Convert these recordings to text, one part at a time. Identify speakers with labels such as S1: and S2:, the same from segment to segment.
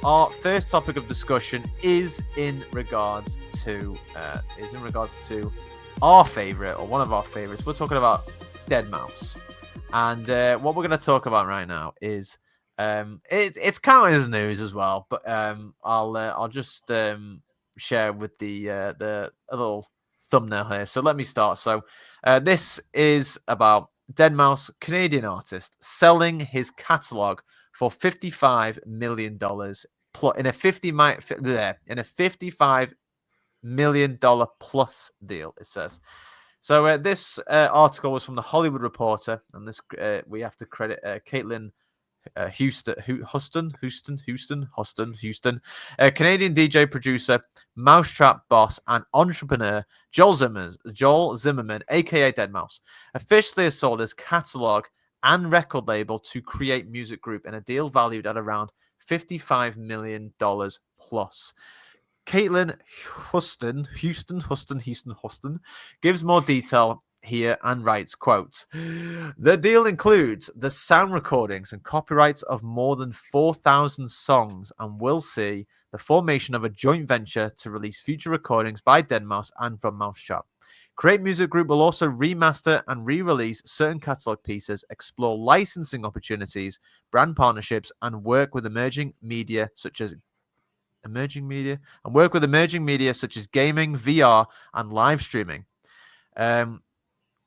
S1: our first topic of discussion is in regards to our favorite, or one of our favorites. We're talking about Deadmau5, and what we're going to talk about right now is it's counted as news as well, but I'll just share with the a little thumbnail here. So let me start. So this is about Deadmau5, Canadian artist, selling his catalogue for $55 million in a $55 million plus deal, it says. So this article was from the Hollywood Reporter, and this we have to credit Caitlin Houston, Canadian DJ, producer, mau5 boss, and entrepreneur Joel Zimmerman, aka Deadmau5, officially sold his catalog and record label to Create Music Group in a deal valued at around $55 million plus. Caitlin Houston gives more detail here and writes, quote, "The deal includes the sound recordings and copyrights of more than 4,000 songs and will see the formation of a joint venture to release future recordings by Deadmau5 and from mau5. Create Music Group will also remaster and re-release certain catalog pieces, explore licensing opportunities, brand partnerships, and work with emerging media such as gaming, VR, and live streaming."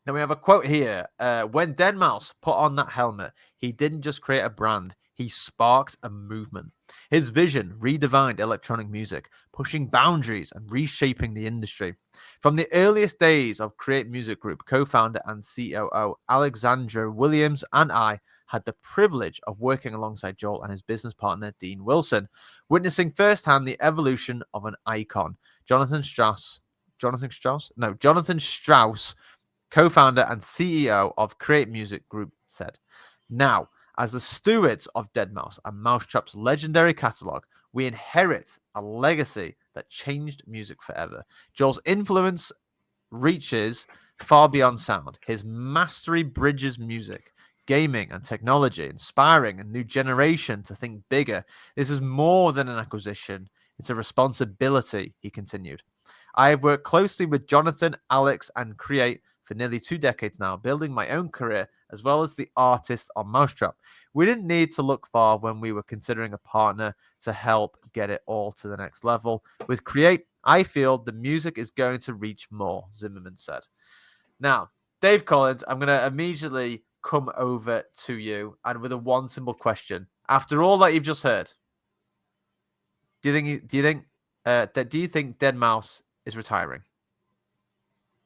S1: Then we have a quote here. When Deadmau5 put on that helmet, he didn't just create a brand, he sparked a movement. His vision redefined electronic music, pushing boundaries and reshaping the industry. From the earliest days of Create Music Group, co-founder and COO Alexandra Williams and I had the privilege of working alongside Joel and his business partner, Dean Wilson, witnessing firsthand the evolution of an icon. Jonathan Strauss, co-founder and CEO of Create Music Group, said. Now, as the stewards of Deadmau5 and mau5's legendary catalogue, we inherit a legacy that changed music forever. Joel's influence reaches far beyond sound. His mastery bridges music, gaming, and technology, inspiring a new generation to think bigger. This is more than an acquisition. It's a responsibility, he continued. I have worked closely with Jonathan, Alex, and Create for nearly 2 decades now, building my own career as well as the artists on mau5. We didn't need to look far when we were considering a partner to help get it all to the next level. With Create, I feel the music is going to reach more, Zimmerman said. Now, Dave Collins, I'm going to immediately come over to you and with a one simple question. After all that you've just heard, do you think Deadmau5 is retiring?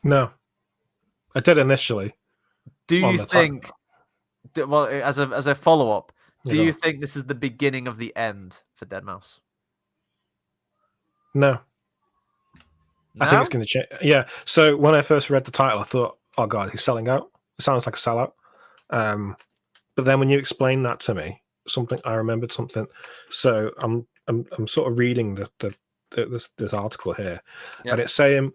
S2: No. I did initially.
S1: Do you think, well, as a follow-up, do you think this is the beginning of the end for Deadmau5?
S2: No. I think it's going to change. Yeah. So when I first read the title, I thought, oh God, he's selling out. It sounds like a sellout. But then when you explained that to me, I remembered something. So I'm sort of reading this article here, and it's saying,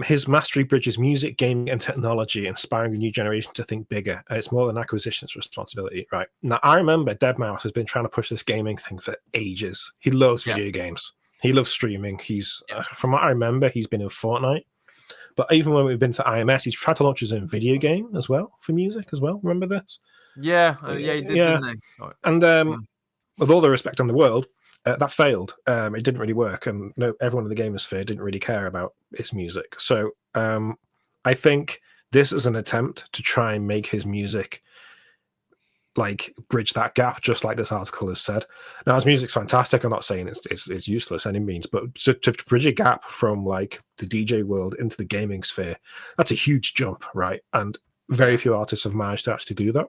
S2: his mastery bridges music, gaming, and technology, inspiring a new generation to think bigger. And it's more than acquisition's responsibility, right? Now, I remember Deadmau5 has been trying to push this gaming thing for ages. He loves video games. He loves streaming. He's, from what I remember, he's been in Fortnite. But even when we've been to IMS, he's tried to launch his own video game as well for music as well. Remember this?
S1: Yeah, he did, didn't he?
S2: And with all the respect in the world, that failed. It didn't really work, and everyone in the gaming sphere didn't really care about his music. So I think this is an attempt to try and make his music like bridge that gap, just like this article has said. Now, his music's fantastic. I'm not saying it's useless any means, but to bridge a gap from like the DJ world into the gaming sphere, that's a huge jump, right? And very few artists have managed to actually do that.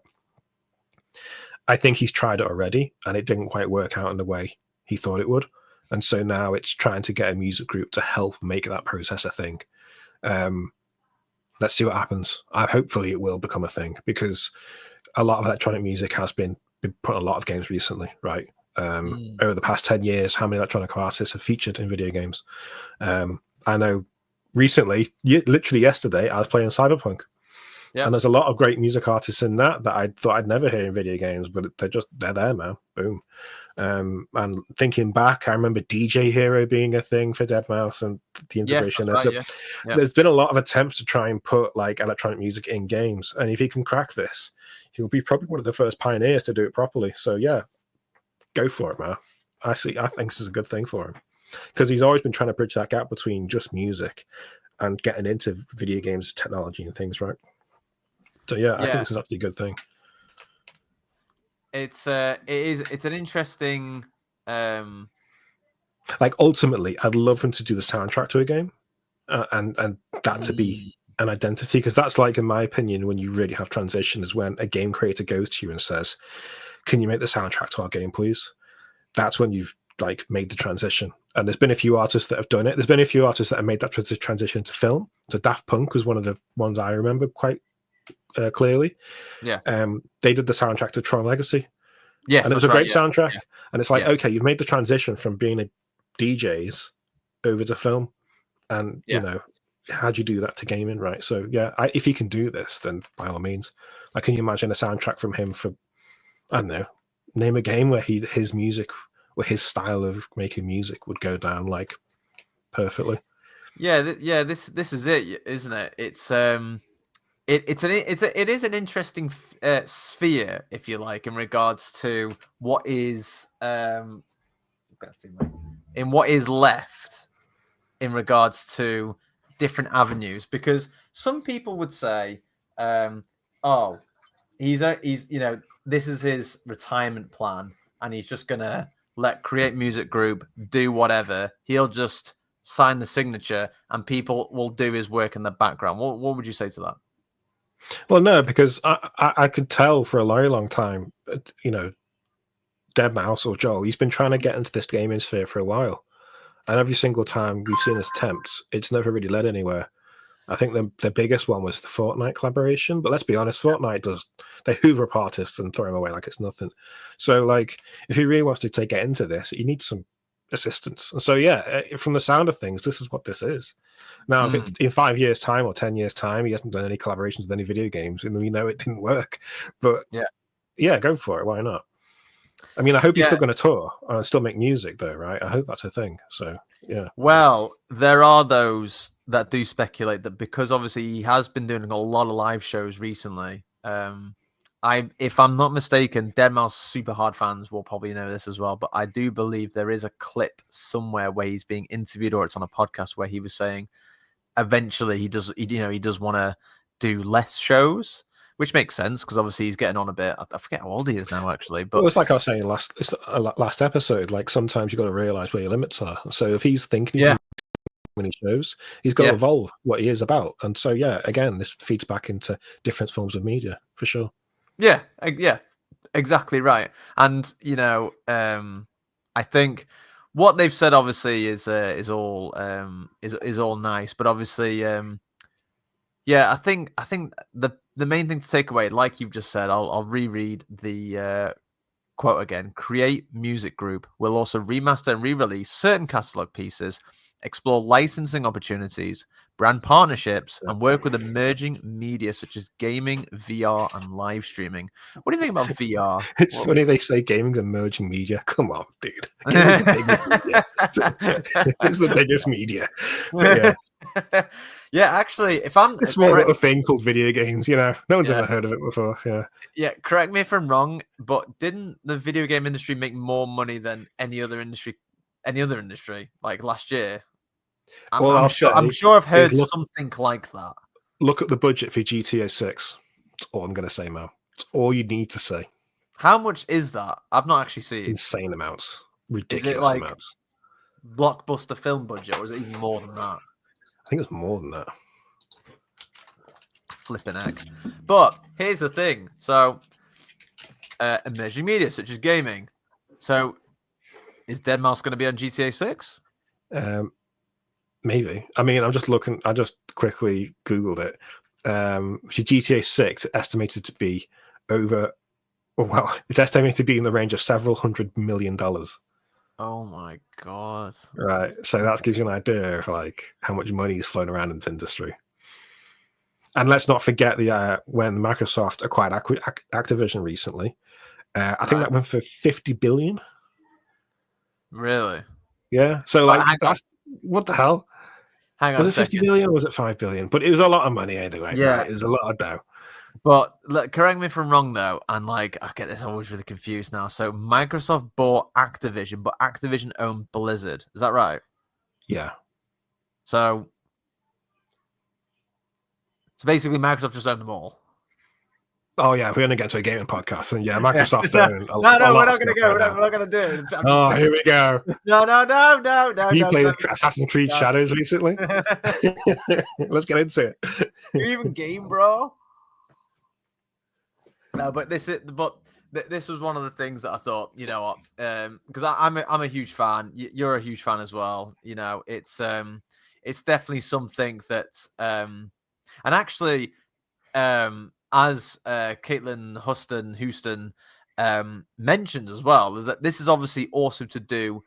S2: I think he's tried it already, and it didn't quite work out in the way he thought it would. And so now it's trying to get a music group to help make that process a thing. Let's see what happens. Hopefully it will become a thing, because a lot of electronic music has been put in a lot of games recently, right? Over the past 10 years, how many electronic artists have featured in video games? I know recently, literally yesterday, I was playing Cyberpunk.
S1: Yeah.
S2: And there's a lot of great music artists in that I thought I'd never hear in video games, but they're there, man. Boom. And thinking back, I remember DJ Hero being a thing for Deadmau5 and the integration.
S1: Yes, that's right,
S2: There's been a lot of attempts to try and put like electronic music in games, and if he can crack this, he'll be probably one of the first pioneers to do it properly. So yeah, go for it, man. I think this is a good thing for him because he's always been trying to bridge that gap between just music and getting into video games technology and things, right? So yeah, I think this is actually a good thing.
S1: It's an interesting
S2: like ultimately I'd love him to do the soundtrack to a game and that to be an identity, because that's like, in my opinion, when you really have transition is when a game creator goes to you and says, can you make the soundtrack to our game, please? That's when you've like made the transition. And there's been a few artists that have done it. There's been a few artists that have made that transition to film. So Daft Punk was one of the ones I remember quite clearly.
S1: Yeah.
S2: They did the soundtrack to Tron Legacy.
S1: Yes,
S2: and it was a great soundtrack.
S1: Yeah.
S2: And it's like, okay, you've made the transition from being a DJs over to film. And, you know, how do you do that to gaming, right? So, yeah, if he can do this, then by all means. Like, can you imagine a soundtrack from him for, I don't know, name a game where his music or his style of making music would go down, like, perfectly.
S1: Yeah, this is it, isn't it? It's it is an interesting sphere, if you like, in regards to what is in what is left in regards to different avenues, because some people would say, oh, he's this is his retirement plan and he's just gonna let Create Music Group do whatever. He'll just sign the signature and people will do his work in the background. What would you say to that?
S2: Well, no, because I could tell for a very long time, you know, Deadmau5 or Joel, he's been trying to get into this gaming sphere for a while. And every single time we've seen his attempts, it's never really led anywhere. I think the biggest one was the Fortnite collaboration. But let's be honest, Fortnite they hoover up artists and throw them away like it's nothing. So, like, if he really wants to get into this, he needs some assistance. And so, yeah, from the sound of things, this is what this is. Now, if it's in 5 years' time or 10 years' time, he hasn't done any collaborations with any video games, and we know it didn't work. But yeah, go for it. Why not? I mean, I hope he's still going to tour and still make music, though, right? I hope that's a thing. So, yeah.
S1: Well, there are those that do speculate that because obviously he has been doing a lot of live shows recently. If I'm not mistaken, Deadmau5 super hard fans will probably know this as well, but I do believe there is a clip somewhere where he's being interviewed or it's on a podcast where he was saying eventually he does want to do less shows, which makes sense because obviously he's getting on a bit. I forget how old he is now, actually. But
S2: it's like I was saying last episode. Like sometimes you got to realize where your limits are. So if he's thinking when he shows, he's got to evolve what he is about. And so again, this feeds back into different forms of media for sure. Yeah,
S1: exactly right. And I think what they've said obviously is all nice, but obviously I think the main thing to take away, like you've just said, I'll reread the quote again. Create Music Group will also remaster and re-release certain catalog pieces, explore licensing opportunities, brand partnerships, and work with emerging media such as gaming, VR, and live streaming. What do you think about VR?
S2: It's funny they say gaming's emerging media. Come on, dude. Gaming's the biggest media. It's the biggest media. But
S1: yeah, actually, if I'm
S2: a small little thing called video games, no one's ever heard of it before.
S1: Yeah, correct me if I'm wrong, but didn't the video game industry make more money than any other industry like last year? I'm sure I've heard something like that.
S2: Look at the budget for GTA 6. That's all I'm going to say, Mo. That's all you need to say.
S1: How much is that? I've not actually seen it.
S2: Insane amounts. Ridiculous amounts.
S1: Blockbuster film budget, or is it even more than that?
S2: I think it's more than that.
S1: Flipping heck. But here's the thing. So, emerging media such as gaming. So, is Deadmau5 going to be on GTA 6?
S2: Maybe. I mean, I'm just looking. I just quickly Googled it. For GTA 6, estimated to be over. Well, it's estimated to be in the range of several $100 million.
S1: Oh my god!
S2: Right, so that gives you an idea of like how much money is flown around in this industry. And let's not forget the when Microsoft acquired Activision recently. I think that went for 50 billion.
S1: Really?
S2: Yeah. So that's what the hell?
S1: Hang on,
S2: was it 50 billion or was it 5 billion? But it was a lot of money anyway.
S1: Yeah,
S2: right? It was a lot of dough.
S1: But correct me if I'm wrong though, and I get this always really confused now. So Microsoft bought Activision, but Activision owned Blizzard. Is that right?
S2: Yeah.
S1: So basically, Microsoft just owned them all.
S2: Oh yeah, we're going to get to a gaming podcast, and yeah, Microsoft.
S1: No, we're not going to go. We're not going to do it.
S2: Oh, here we go.
S1: No.
S2: You played Assassin's Creed Shadows recently? Let's get into it.
S1: You even game, bro? No, but this was one of the things that I thought, you know what, because I'm a huge fan. You're a huge fan as well. You know, it's definitely something that, and actually, as Caitlin Houston mentioned as well, that this is obviously also to do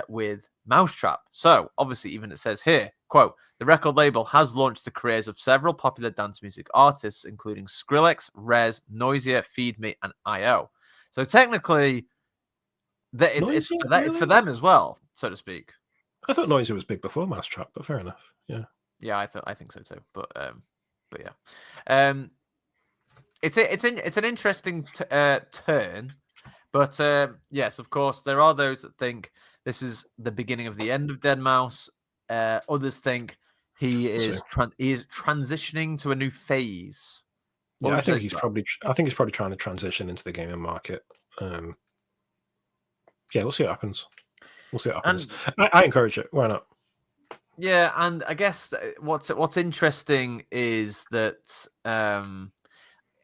S1: with mau5. So obviously, even it says here, quote, the record label has launched the careers of several popular dance music artists, including Skrillex, Rez, Noisia, Feed Me, and I.O. So technically, it's for them as well, so to speak.
S2: I thought Noisia was big before mau5, but fair enough. Yeah.
S1: Yeah, I think so too. But yeah. It's an interesting turn, but yes, of course, there are those that think this is the beginning of the end of Deadmau5. Others think he is transitioning to a new phase.
S2: Yeah, I think he's probably trying to transition into the gaming market. Yeah, we'll see what happens. I encourage it. Why not?
S1: Yeah, and I guess what's interesting is that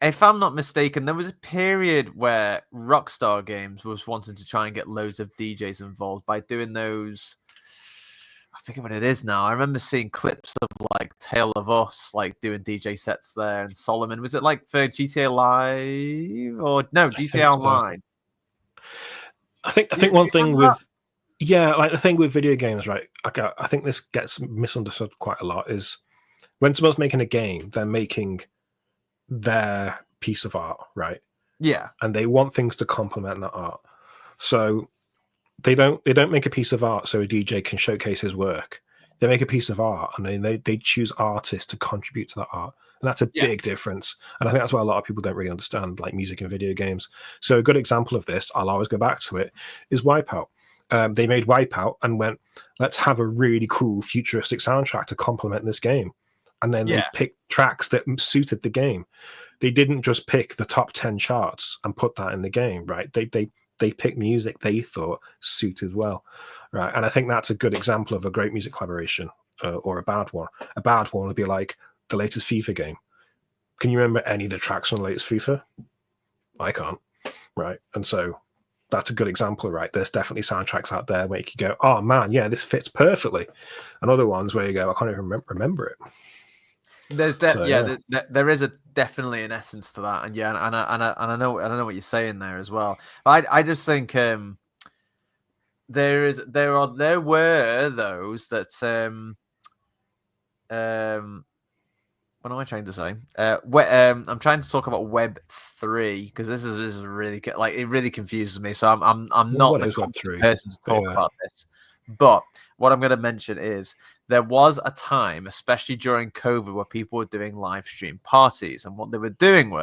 S1: if I'm not mistaken, there was a period where Rockstar Games was wanting to try and get loads of DJs involved by doing those. I forget what it is now. I remember seeing clips of like Tale of Us, like doing DJ sets there, and Solomon. Was it like for GTA Live or no GTA Online?
S2: I think one thing with like the thing with video games, right? I think this gets misunderstood quite a lot. Is when someone's making a game, they're making their piece of art, right?
S1: Yeah,
S2: and they want things to complement that art. So they don't make a piece of art so a DJ can showcase his work. They make a piece of art and then they choose artists to contribute to that art. And that's a big difference. And I think that's why a lot of people don't really understand like music and video games. So a good example of this, I'll always go back to it, is Wipeout. They made Wipeout and went, let's have a really cool futuristic soundtrack to complement this game. And then they picked tracks that suited the game. They didn't just pick the top 10 charts and put that in the game, right? They picked music they thought suited well, right? And I think that's a good example of a great music collaboration or a bad one. A bad one would be like the latest FIFA game. Can you remember any of the tracks from the latest FIFA? I can't, right? And so that's a good example, right? There's definitely soundtracks out there where you could go, oh man, yeah, this fits perfectly. And other ones where you go, I can't even remember it.
S1: There's there is definitely an essence to that, and I know what you're saying there as well. I just think there were those that what am I trying to say? I'm trying to talk about Web3 because this is really like it really confuses me. So I'm not the person to talk about this. But what I'm going to mention is there was a time, especially during COVID, where people were doing live stream parties. And what they were doing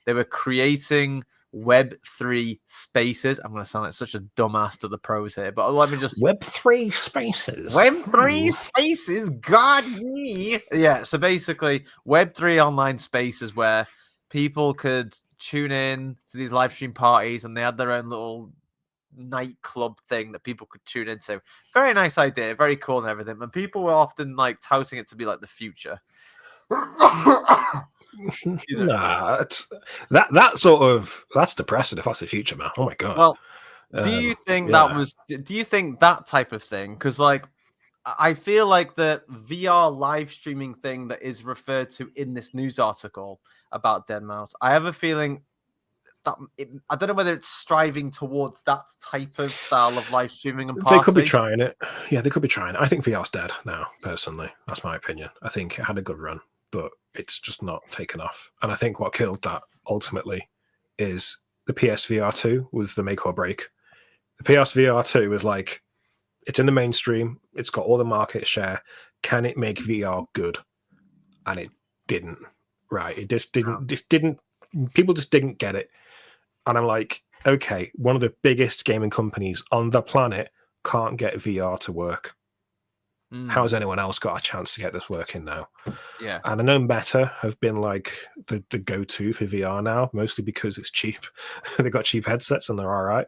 S1: they were creating Web3 spaces. I'm going to sound like such a dumbass to the pros here, but let me just...
S2: Web3 spaces.
S1: Web3 spaces, God me. Yeah, so basically Web3 online spaces where people could tune in to these live stream parties and they had their own little nightclub thing that people could tune into. Very nice idea, very cool and everything. And people were often like touting it to be like the future.
S2: Nah, that's depressing if that's the future, man. Oh my god.
S1: Well, do you think do you think that type of thing? Because like I feel like the VR live streaming thing that is referred to in this news article about Deadmau5, I have a feeling that I don't know whether it's striving towards that type of style of live streaming and party.
S2: They could be trying it. Yeah, they could be trying it. I think VR's dead now, personally. That's my opinion. I think it had a good run, but it's just not taken off. And I think what killed that ultimately is the PSVR 2 was the make or break. The PSVR 2 was like, it's in the mainstream, it's got all the market share. Can it make VR good? And it didn't. Right? It just didn't.
S1: No.
S2: Just didn't. People just didn't get it. And I'm like, okay, one of the biggest gaming companies on the planet can't get VR to work. How has anyone else got a chance to get this working now?
S1: Yeah.
S2: And I know Meta have been like the go-to for VR now, mostly because it's cheap. They've got cheap headsets and they're all right.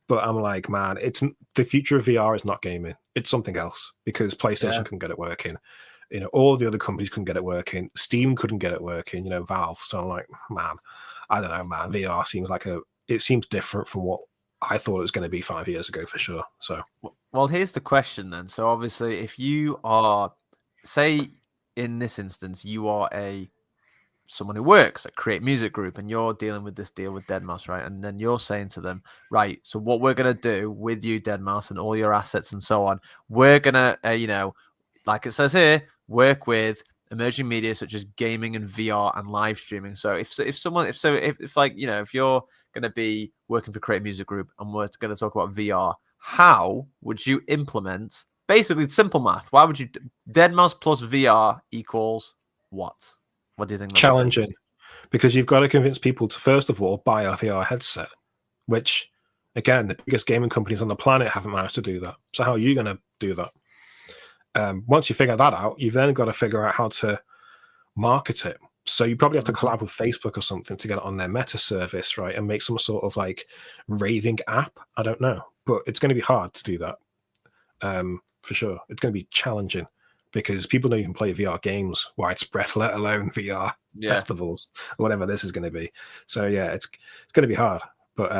S2: But I'm like, man, it's the future of VR is not gaming. It's something else, because PlayStation couldn't get it working. You know, all the other companies couldn't get it working. Steam couldn't get it working, you know, Valve. So I'm like, man, I don't know, man. VR seems like it seems different from what I thought it was going to be 5 years ago for sure. So,
S1: well, here's the question then. So obviously, if you are, say, in this instance, you are someone who works at Create Music Group, and you're dealing with this deal with Deadmau5, right? And then you're saying to them, right, so what we're going to do with you, Deadmau5, and all your assets and so on, we're going to, you know, like it says here, work with emerging media such as gaming and VR and live streaming. So if like, you know, if you're going to be working for Create Music Group and we're going to talk about VR, how would you implement basically simple math? Why would you Deadmau5 plus VR equals what? What do you think?
S2: Challenging, because you've got to convince people to, first of all, buy a VR headset, which, again, the biggest gaming companies on the planet haven't managed to do that. So how are you going to do that? Once you figure that out, you've then got to figure out how to market it. So you probably have to collab with Facebook or something to get it on their Meta service, right? And make some sort of like raving app. I don't know, but it's going to be hard to do that. For sure. It's going to be challenging because people don't even play VR games widespread, let alone VR festivals, or whatever this is going to be. So yeah, it's going to be hard. But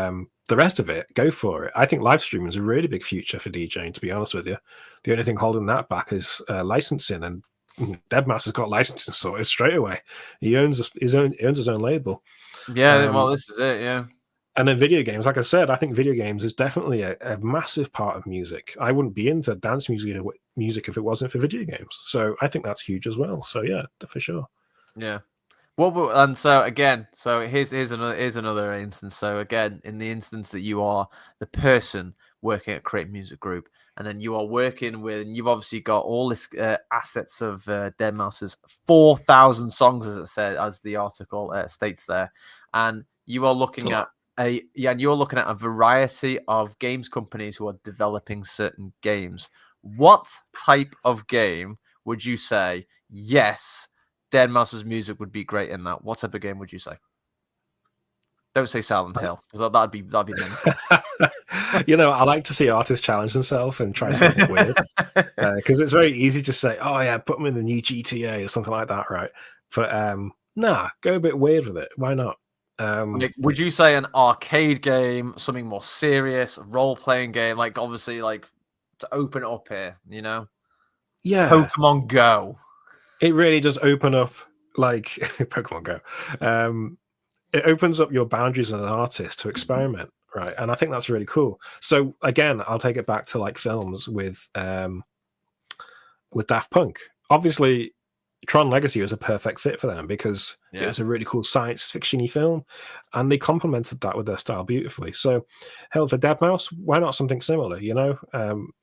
S2: the rest of it, go for it. I think live streaming is a really big future for DJing, to be honest with you. The only thing holding that back is licensing, and Deadmau5 has got licensing sorted straight away. He owns his own label.
S1: Yeah, well, this is it, yeah.
S2: And then video games, like I said, I think video games is definitely a massive part of music. I wouldn't be into dance music if it wasn't for video games. So I think that's huge as well. So yeah, for sure.
S1: Yeah. Well, and so again, so here's another instance. So again, in the instance that you are the person working at Create Music Group, and then you are working with, and you've obviously got all this assets of Deadmau5's 4,000 songs, as the article states there, and you are looking at you're looking at a variety of games companies who are developing certain games. What type of game would you say, yes, Deadmau5's music would be great in that? What type of game would you say? Don't say Silent Hill, because that'd be mental.
S2: You know, I like to see artists challenge themselves and try something weird, because it's very easy to say, "Oh yeah, put them in the new GTA" or something like that, right? But nah, go a bit weird with it. Why not?
S1: Like, would you say an arcade game, something more serious, a role-playing game, like obviously, like to open it up here, you know?
S2: Yeah,
S1: Pokemon Go.
S2: It really does open up, like Pokemon Go. It opens up your boundaries as an artist to experiment, right? And I think that's really cool. So again, I'll take it back to like films with Daft Punk. Obviously, Tron Legacy was a perfect fit for them because it was a really cool science fiction-y film, and they complemented that with their style beautifully. So, hell, for Deadmau5, why not something similar? You know,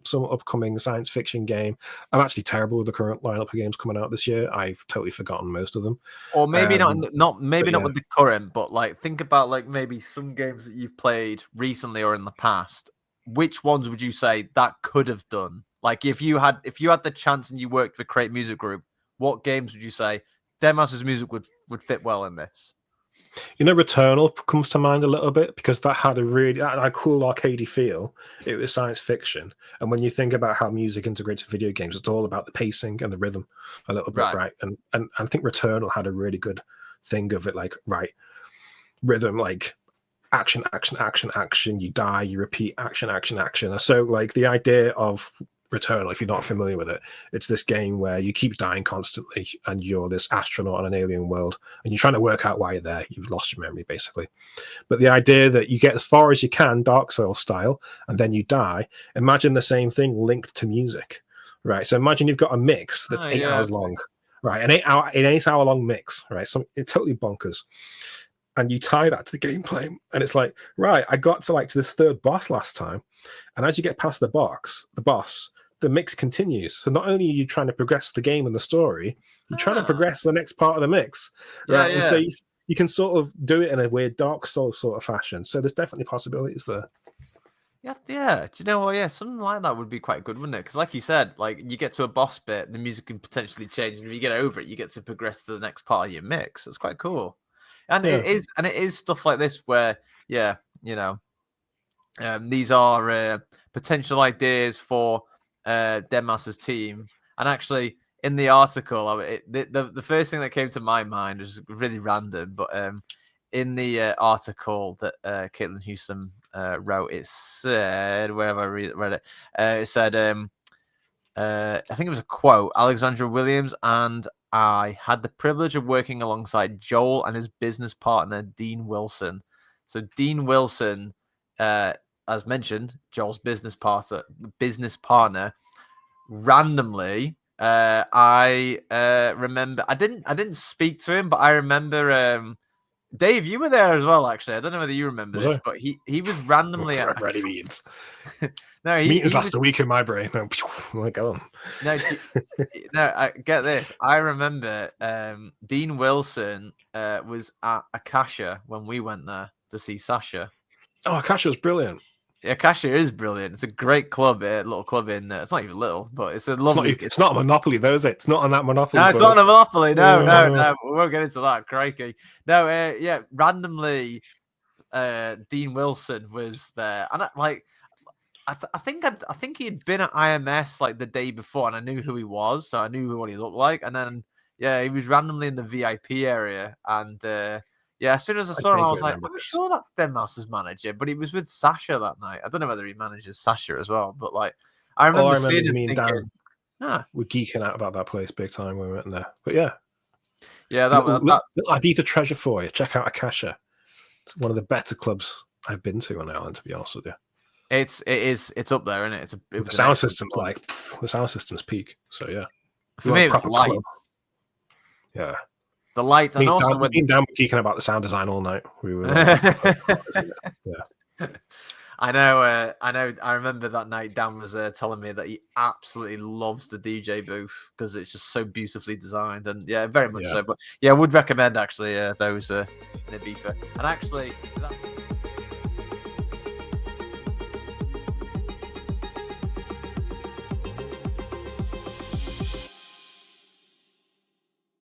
S2: some upcoming science fiction game. I'm actually terrible with the current lineup of games coming out this year. I've totally forgotten most of them.
S1: Or maybe not with the current, but like think about like maybe some games that you've played recently or in the past. Which ones would you say that could have done? Like if you had the chance and you worked for Create Music Group, what games would you say Deadmau5's music would fit well in this?
S2: You know, Returnal comes to mind a little bit because that had a cool arcadey feel. It was science fiction, and when you think about how music integrates with video games, it's all about the pacing and the rhythm a little bit, right? And I think Returnal had a really good thing of it, like rhythm, like action, action, action, action. You die, you repeat, action, action, action. So like the idea of Returnal, if you're not familiar with it, it's this game where you keep dying constantly and you're this astronaut on an alien world and you're trying to work out why you're there. You've lost your memory, basically. But the idea that you get as far as you can, Dark Souls style, and then you die, imagine the same thing linked to music, right? So imagine you've got a mix that's 8 hours long, right? An 8 hour long mix, right? It's totally bonkers. And you tie that to the gameplay, and it's like, right, I got to this third boss last time, and as you get past the boss, the mix continues. So not only are you trying to progress the game and the story, you're trying to progress the next part of the mix, right? And so you can sort of do it in a weird Dark Souls sort of fashion. So there's definitely possibilities there.
S1: Yeah. Do you know what? Yeah, something like that would be quite good, wouldn't it? Because, like you said, you get to a boss bit, the music can potentially change, and if you get over it, you get to progress to the next part of your mix. It's quite cool, and it is stuff like this where, these are potential ideas for Deadmau5's team. And actually, in the article, the first thing that came to my mind was really random, but in the article that Caitlin Houston wrote, it said, where have I read it? It said, I think it was a quote, Alexandra Williams and I had the privilege of working alongside Joel and his business partner, Dean Wilson. So Dean Wilson, as mentioned, Joel's business partner, randomly, I remember, I didn't speak to him, but I remember, Dave, you were there as well, actually. I don't know whether you remember this, but he was randomly at
S2: ready meetings.
S1: No,
S2: meetings last a week in my brain. Like, oh.
S1: No, I get this. I remember Dean Wilson was at Akasha when we went there to see Sasha.
S2: Oh, Akasha was brilliant.
S1: Akasha is brilliant. It's a great club, little club in there. It's not even little, but it's a lovely.
S2: It's not a Monopoly, though, is it? It's not on that Monopoly.
S1: No, it's not a Monopoly. No. We won't get into that. Crikey. No, randomly, Dean Wilson was there, and I think he had been at IMS the day before, and I knew who he was, so I knew what he looked like. And then he was randomly in the VIP area, and as soon as I saw him, I was like, I'm sure that's Deadmau5's manager, but he was with Sasha that night. I don't know whether he manages Sasha as well, but I remember seeing him thinking,
S2: we're geeking out about that place big time when we went there. But yeah,
S1: that
S2: Ibiza treasure for you. Check out Akasha. It's one of the better clubs I've been to on Ireland, to be honest with you.
S1: It's up there, isn't it?
S2: The sound system's the sound system's peak. So yeah,
S1: for me, it's light.
S2: Yeah,
S1: the light, and also
S2: when Dan were geeking about the sound design all night. We were,
S1: yeah. I know. I remember that night. Dan was telling me that he absolutely loves the DJ booth because it's just so beautifully designed, and very much so. But I would recommend actually those in Ibiza, and actually.